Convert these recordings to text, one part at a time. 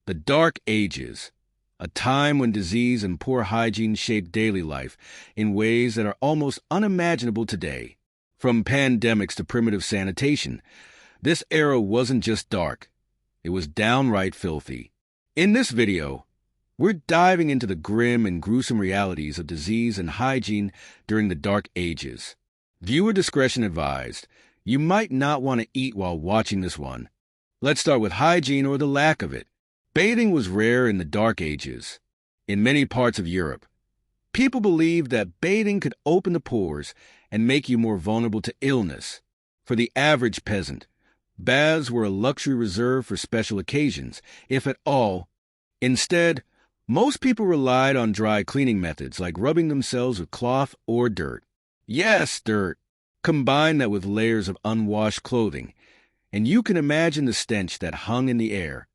The Dark Ages, a time when disease and poor hygiene shaped daily life in ways that are almost unimaginable today. From pandemics to primitive sanitation, this era wasn't just dark, it was downright filthy. In this video, we're diving into the grim and gruesome realities of disease and hygiene during the Dark Ages. Viewer discretion advised. You might not want to eat while watching this one. Let's start with hygiene, or the lack of it. Bathing was rare in the Dark Ages. In many parts of Europe, people believed that bathing could open the pores and make you more vulnerable to illness. For the average peasant, baths were a luxury reserved for special occasions, if at all. Instead, most people relied on dry cleaning methods like rubbing themselves with cloth or dirt. Yes, dirt. Combine that with layers of unwashed clothing, and you can imagine the stench that hung in the air.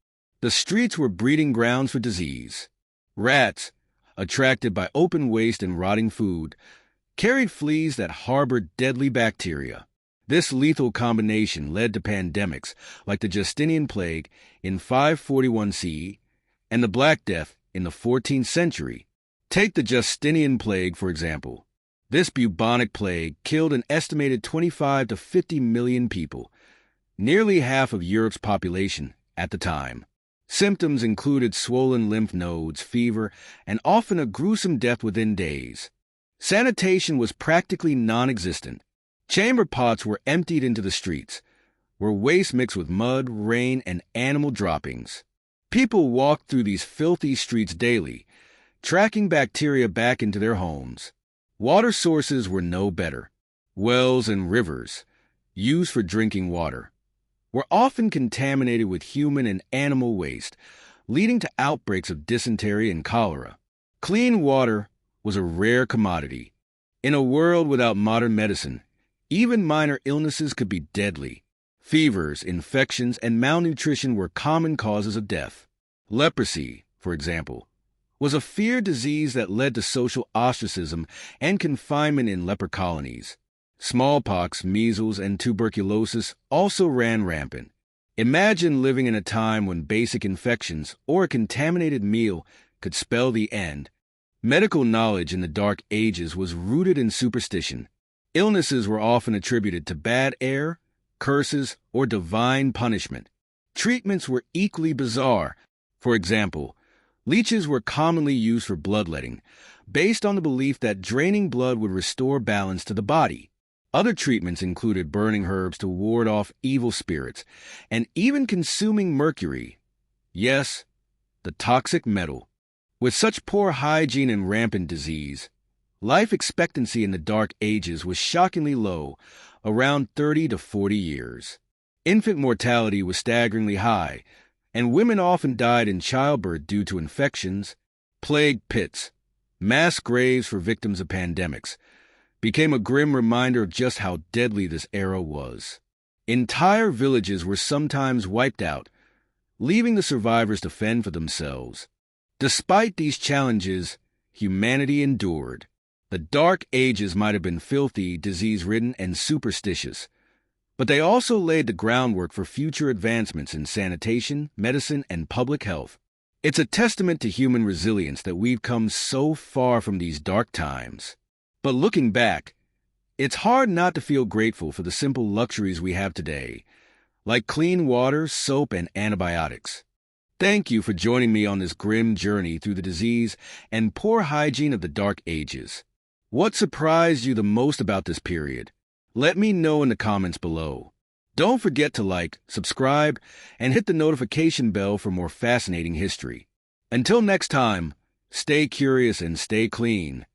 The streets were breeding grounds for disease. Rats, attracted by open waste and rotting food, carried fleas that harbored deadly bacteria. This lethal combination led to pandemics like the Justinian Plague in 541 CE and the Black Death in the 14th century. Take the Justinian Plague, for example. This bubonic plague killed an estimated 25 to 50 million people, nearly half of Europe's population at the time. Symptoms included swollen lymph nodes, fever, and often a gruesome death within days. Sanitation was practically non-existent. Chamber pots were emptied into the streets, where waste mixed with mud, rain, and animal droppings. People walked through these filthy streets daily, tracking bacteria back into their homes. Water sources were no better. Wells and rivers, used for drinking water, were often contaminated with human and animal waste, leading to outbreaks of dysentery and cholera. Clean water was a rare commodity. In a world without modern medicine, even minor illnesses could be deadly. Fevers, infections, and malnutrition were common causes of death. Leprosy, for example, was a feared disease that led to social ostracism and confinement in leper colonies. Smallpox, measles, and tuberculosis also ran rampant. Imagine living in a time when basic infections or a contaminated meal could spell the end. Medical knowledge in the Dark Ages was rooted in superstition. Illnesses were often attributed to bad air, curses, or divine punishment. Treatments were equally bizarre. For example, leeches were commonly used for bloodletting, based on the belief that draining blood would restore balance to the body. Other treatments included burning herbs to ward off evil spirits, and even consuming mercury. Yes, the toxic metal. With such poor hygiene and rampant disease, life expectancy in the Dark Ages was shockingly low, around 30 to 40 years. Infant mortality was staggeringly high, and women often died in childbirth due to infections. Plague pits, mass graves for victims of pandemics, became a grim reminder of just how deadly this era was. Entire villages were sometimes wiped out, leaving the survivors to fend for themselves. Despite these challenges, humanity endured. The Dark Ages might have been filthy, disease-ridden, and superstitious, but they also laid the groundwork for future advancements in sanitation, medicine, and public health. It's a testament to human resilience that we've come so far from these dark times. But looking back, it's hard not to feel grateful for the simple luxuries we have today, like clean water, soap, and antibiotics. Thank you for joining me on this grim journey through the disease and poor hygiene of the Dark Ages. What surprised you the most about this period? Let me know in the comments below. Don't forget to like, subscribe, and hit the notification bell for more fascinating history. Until next time, stay curious and stay clean.